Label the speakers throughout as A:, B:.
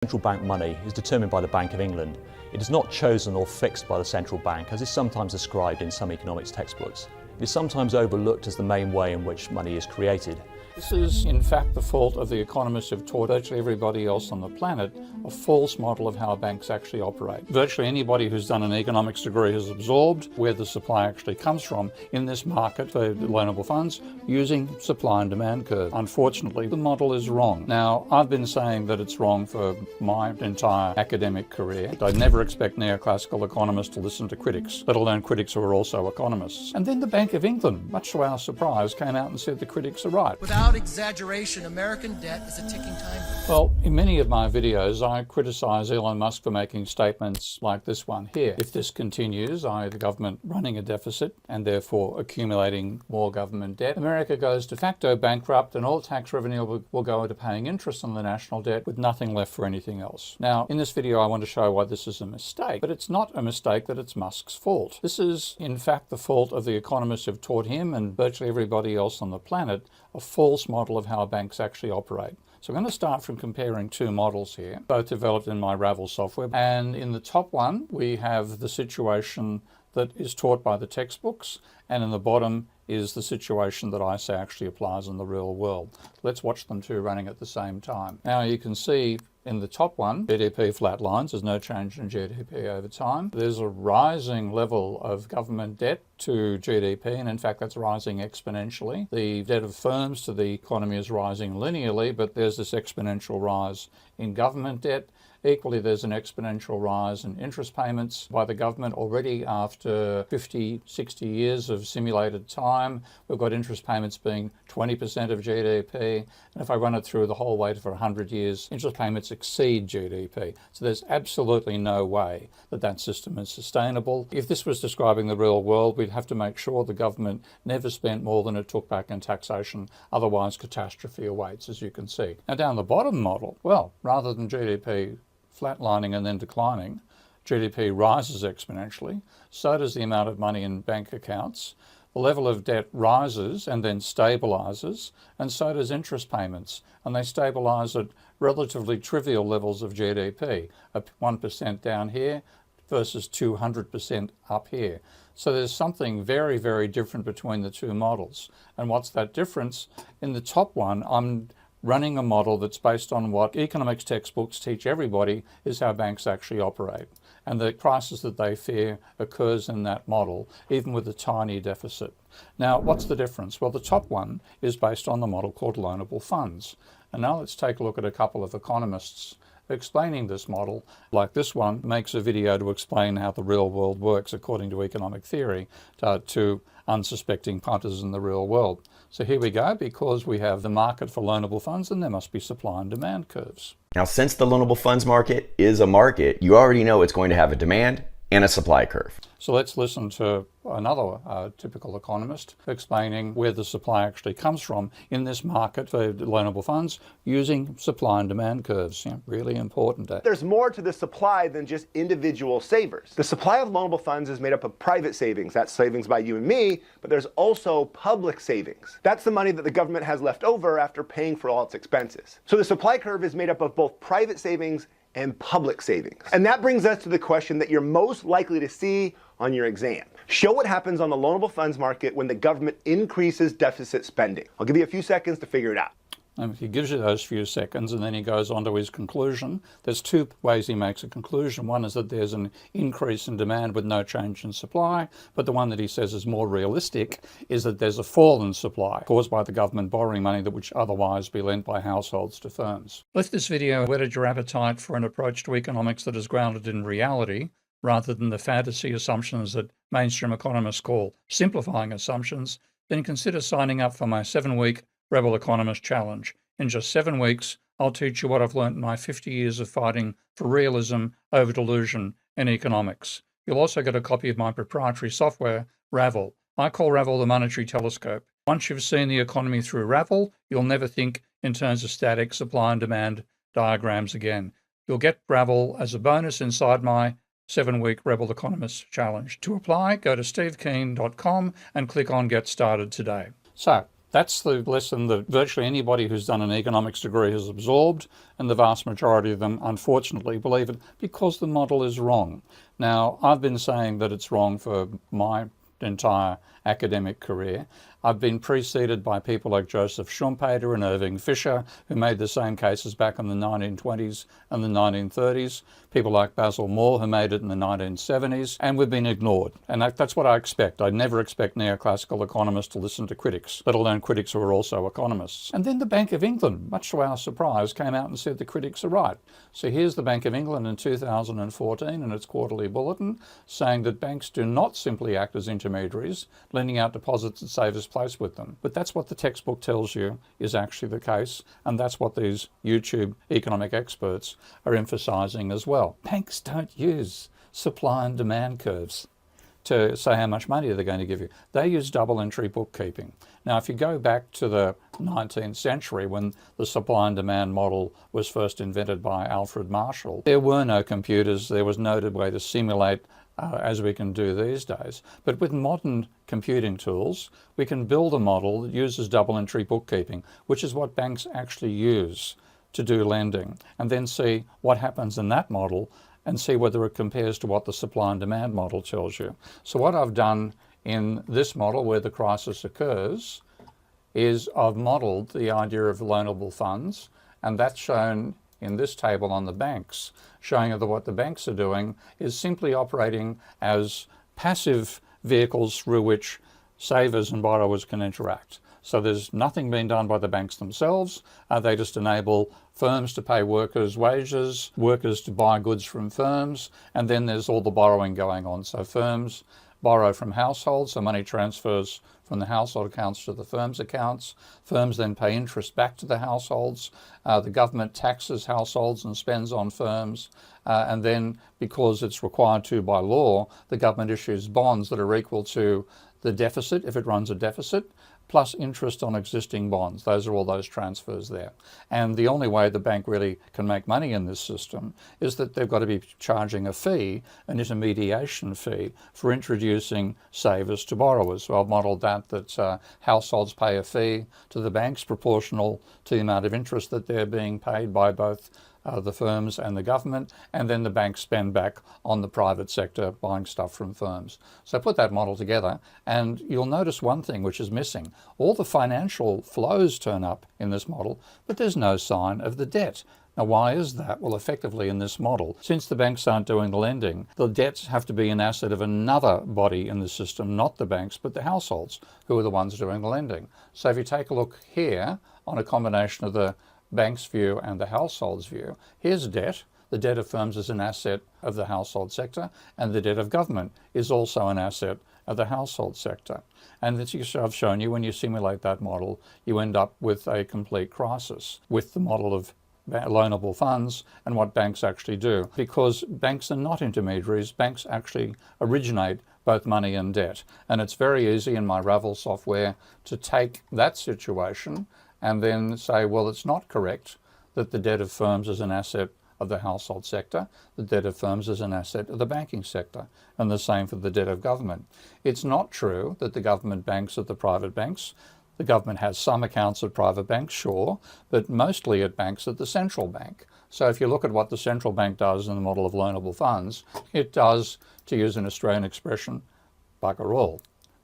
A: Central bank money is determined by the Bank of England. It is not chosen or fixed by the central bank, as is sometimes described in some economics textbooks. It is sometimes overlooked as the main way in which money is created.
B: This is, in fact, the fault of the economists who've taught virtually everybody else on the planet a false model of how banks actually operate. Virtually anybody who's done an economics degree has absorbed where the supply actually comes from in this market for loanable funds using supply and demand curve. Unfortunately, the model is wrong. Now, I've been saying that it's wrong for my entire academic career. I never expect neoclassical economists to listen to critics, let alone critics who are also economists. And then the Bank of England, much to our surprise, came out and said the critics are right.
C: Without exaggeration, American debt is a ticking time bomb.
B: Well, in many of my videos, I criticize Elon Musk for making statements like this one here. If this continues, the government running a deficit and therefore accumulating more government debt, America goes de facto bankrupt and all tax revenue will go into paying interest on the national debt with nothing left for anything else. Now, in this video, I want to show why this is a mistake, but it's not a mistake that it's Musk's fault. This is, in fact, the fault of the economists who've taught him and virtually everybody else on the planet a false model of how banks actually operate. So I'm going to start from comparing two models here, both developed in my Ravel software. And in the top one, we have the situation that is taught by the textbooks, and in the bottom is the situation that I say actually applies in the real world. Let's watch them two running at the same time. Now you can see in the top one, GDP flatlines, there's no change in GDP over time. There's a rising level of government debt to GDP, and in fact that's rising exponentially. The debt of firms to the economy is rising linearly, but there's this exponential rise in government debt. Equally, there's an exponential rise in interest payments by the government already after 50, 60 years of simulated time. We've got interest payments being 20% of GDP. And if I run it through the whole way for 100 years, interest payments exceed GDP. So there's absolutely no way that that system is sustainable. If this was describing the real world, we'd have to make sure the government never spent more than it took back in taxation. Otherwise, catastrophe awaits, as you can see. Now, down the bottom model, well, rather than GDP flatlining and then declining, GDP rises exponentially, so does the amount of money in bank accounts, the level of debt rises and then stabilises, and so does interest payments, and they stabilise at relatively trivial levels of GDP, 1% down here versus 200% up here. So there's something very, very different between the two models. And what's that difference? In the top one, I'm running a model that's based on what economics textbooks teach everybody is how banks actually operate. And the crisis that they fear occurs in that model, even with a tiny deficit. Now, what's the difference? Well, the top one is based on the model called loanable funds. And now let's take a look at a couple of economists explaining this model. Like this one makes a video to explain how the real world works according to economic theory to unsuspecting punters in the real world. So here we go, because we have the market for loanable funds, and there must be supply and demand curves.
D: Now, since the loanable funds market is a market, you already know it's going to have a demand and a supply curve.
B: So let's listen to another typical economist explaining where the supply actually comes from in this market for loanable funds using supply and demand curves. Yeah, really important.
E: There's more to the supply than just individual savers. The supply of loanable funds is made up of private savings. That's savings by you and me, but there's also public savings. That's the money that the government has left over after paying for all its expenses. So the supply curve is made up of both private savings and public savings. And that brings us to the question that you're most likely to see on your exam. Show what happens on the loanable funds market when the government increases deficit spending. I'll give you a few seconds to figure it out.
B: And he gives you those few seconds and then he goes on to his conclusion. There's two ways he makes a conclusion. One is that there's an increase in demand with no change in supply, but the one that he says is more realistic is that there's a fall in supply caused by the government borrowing money that would otherwise be lent by households to firms. If this video whetted your appetite for an approach to economics that is grounded in reality, rather than the fantasy assumptions that mainstream economists call simplifying assumptions, then consider signing up for my 7-week Ravel Economist Challenge. In just 7 weeks, I'll teach you what I've learnt in my 50 years of fighting for realism over delusion in economics. You'll also get a copy of my proprietary software, Ravel. I call Ravel the monetary telescope. Once you've seen the economy through Ravel, you'll never think in terms of static supply and demand diagrams again. You'll get Ravel as a bonus inside my 7-week Ravel Economist Challenge. To apply, go to stevekeen.com and click on Get Started today. So, That's the lesson that virtually anybody who's done an economics degree has absorbed, and the vast majority of them unfortunately believe it because the model is wrong. Now, I've been saying that it's wrong for my entire academic career. I've been preceded by people like Joseph Schumpeter and Irving Fisher, who made the same cases back in the 1920s and the 1930s. People like Basil Moore, who made it in the 1970s, and we've been ignored. And that's what I expect. I never expect neoclassical economists to listen to critics, let alone critics who are also economists. And then the Bank of England, much to our surprise, came out and said the critics are right. So here's the Bank of England in 2014 in its quarterly bulletin, saying that banks do not simply act as intermediaries, lending out deposits that savers place with them. But that's what the textbook tells you is actually the case, and that's what these YouTube economic experts are emphasising as well. Banks don't use supply and demand curves to say how much money they're going to give you. They use double entry bookkeeping. Now, if you go back to the 19th century when the supply and demand model was first invented by Alfred Marshall, there were no computers, there was no way to simulate as we can do these days. But with modern computing tools, we can build a model that uses double entry bookkeeping, which is what banks actually use to do lending, and then see what happens in that model and see whether it compares to what the supply and demand model tells you. So what I've done in this model where the crisis occurs is I've modeled the idea of loanable funds, and that's shown in this table on the banks, showing that what the banks are doing is simply operating as passive vehicles through which savers and borrowers can interact. So there's nothing being done by the banks themselves. They just enable firms to pay workers' wages, workers to buy goods from firms, and then there's all the borrowing going on. So firms borrow from households, so money transfers from the household accounts to the firm's accounts. Firms then pay interest back to the households. The government taxes households and spends on firms. And then, because it's required to by law, the government issues bonds that are equal to the deficit, if it runs a deficit, plus interest on existing bonds. Those are all those transfers there. And the only way the bank really can make money in this system is that they've got to be charging a fee, an intermediation fee, for introducing savers to borrowers. So I've modelled that households pay a fee to the banks proportional to the amount of interest that they're being paid by both the firms and the government, and then the banks spend back on the private sector buying stuff from firms. So put that model together and you'll notice one thing which is missing. All the financial flows turn up in this model, but there's no sign of the debt. Now, why is that? Well, effectively in this model, since the banks aren't doing the lending, the debts have to be an asset of another body in the system, not the banks, but the households, who are the ones doing the lending. So if you take a look here on a combination of the bank's view and the household's view, here's debt. The debt of firms is an asset of the household sector, and the debt of government is also an asset of the household sector. And as I've shown you, when you simulate that model, you end up with a complete crisis with the model of loanable funds and what banks actually do. Because banks are not intermediaries, banks actually originate both money and debt. And it's very easy in my Ravel software to take that situation and then say, well, it's not correct that the debt of firms is an asset of the household sector. The debt of firms is an asset of the banking sector, and the same for the debt of government. It's not true that the government banks are the private banks. The government has some accounts at private banks, sure, but mostly it banks at the central bank. So if you look at what the central bank does in the model of loanable funds, it does, to use an Australian expression, bugger all.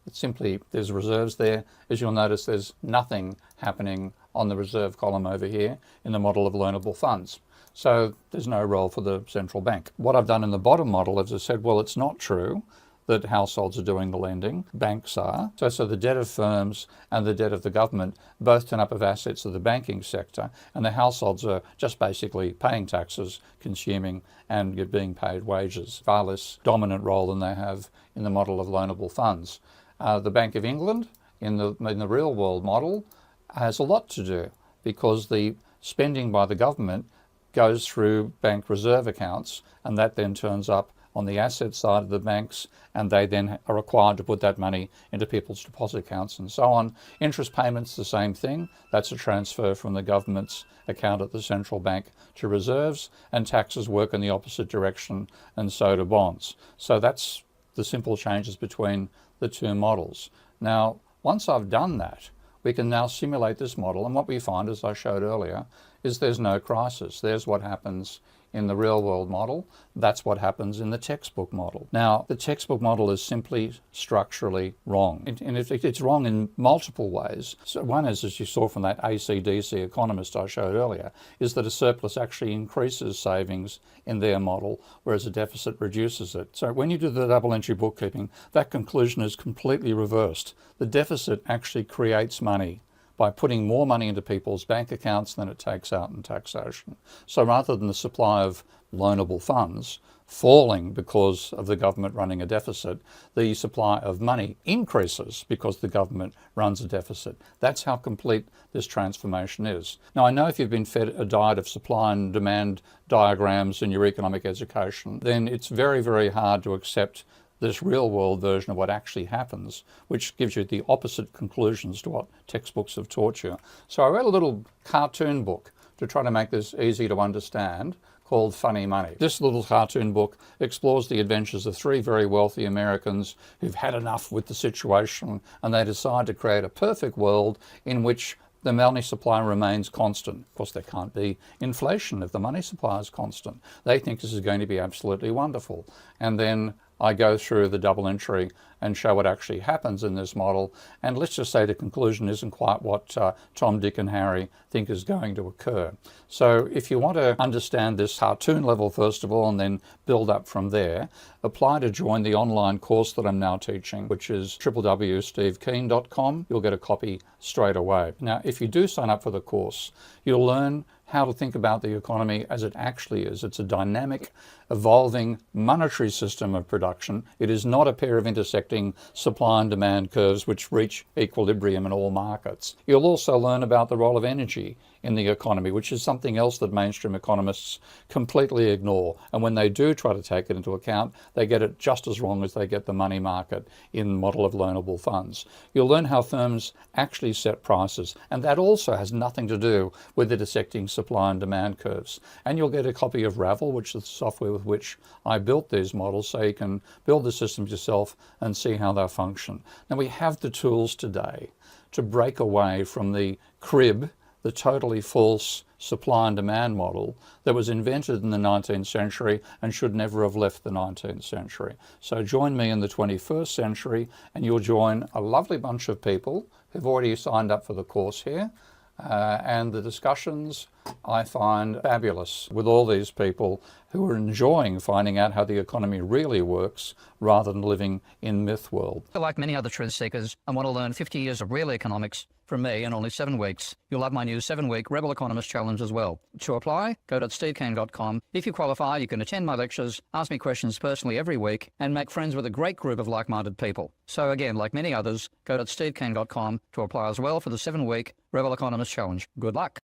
B: It's simply, there's reserves there. As you'll notice, there's nothing happening on the reserve column over here in the model of loanable funds. So there's no role for the central bank. What I've done in the bottom model is I said, well, it's not true that households are doing the lending, banks are. So the debt of firms and the debt of the government both turn up of assets of the banking sector, and the households are just basically paying taxes, consuming, and being paid wages. Far less dominant role than they have in the model of loanable funds. The Bank of England, in the real world model, has a lot to do because the spending by the government goes through bank reserve accounts, and that then turns up on the asset side of the banks, and they then are required to put that money into people's deposit accounts and so on. Interest payments, the same thing. That's a transfer from the government's account at the central bank to reserves, and taxes work in the opposite direction, and so do bonds. So that's the simple changes between the two models. Now, once I've done that, we can now simulate this model, and what we find, as I showed earlier, is there's no crisis. There's what happens in the real world model. That's what happens in the textbook model. Now, the textbook model is simply structurally wrong. And it's wrong in multiple ways. So one is, as you saw from that ACDC Economist I showed earlier, is that a surplus actually increases savings in their model, whereas a deficit reduces it. So when you do the double entry bookkeeping, that conclusion is completely reversed. The deficit actually creates money by putting more money into people's bank accounts than it takes out in taxation. So rather than the supply of loanable funds falling because of the government running a deficit, the supply of money increases because the government runs a deficit. That's how complete this transformation is. Now, I know if you've been fed a diet of supply and demand diagrams in your economic education, then it's very, very hard to accept this real world version of what actually happens, which gives you the opposite conclusions to what textbooks have taught you. So I wrote a little cartoon book to try to make this easy to understand called Funny Money. This little cartoon book explores the adventures of three very wealthy Americans who've had enough with the situation, and they decide to create a perfect world in which the money supply remains constant. Of course, there can't be inflation if the money supply is constant. They think this is going to be absolutely wonderful. And then I go through the double entry and show what actually happens in this model. And let's just say the conclusion isn't quite what Tom, Dick and Harry think is going to occur. So if you want to understand this cartoon level first of all and then build up from there, apply to join the online course that I'm now teaching, which is www.stevekeen.com. You'll get a copy straight away. Now, if you do sign up for the course, you'll learn how to think about the economy as it actually is. It's a dynamic, evolving monetary system of production. It is not a pair of intersecting supply and demand curves which reach equilibrium in all markets. You'll also learn about the role of energy in the economy, which is something else that mainstream economists completely ignore. And when they do try to take it into account, they get it just as wrong as they get the money market in the model of loanable funds. You'll learn how firms actually set prices, and that also has nothing to do with intersecting supply and demand curves. And you'll get a copy of Ravel, which is the software with which I built these models, so you can build the systems yourself and see how they function. Now, we have the tools today to break away from the crib, the totally false supply and demand model that was invented in the 19th century and should never have left the 19th century. So join me in the 21st century and you'll join a lovely bunch of people who've already signed up for the course here. And the discussions I find fabulous with all these people who are enjoying finding out how the economy really works rather than living in myth world.
F: Like many other truth seekers, I want to learn 50 years of real economics from me in only 7 weeks. You'll love my new 7-week Rebel Economist Challenge as well. To apply, go to stevekeen.com. If you qualify, you can attend my lectures, ask me questions personally every week, and make friends with a great group of like-minded people. So again, like many others, go to stevekeen.com to apply as well for the 7-week Rebel Economist Challenge. Good luck.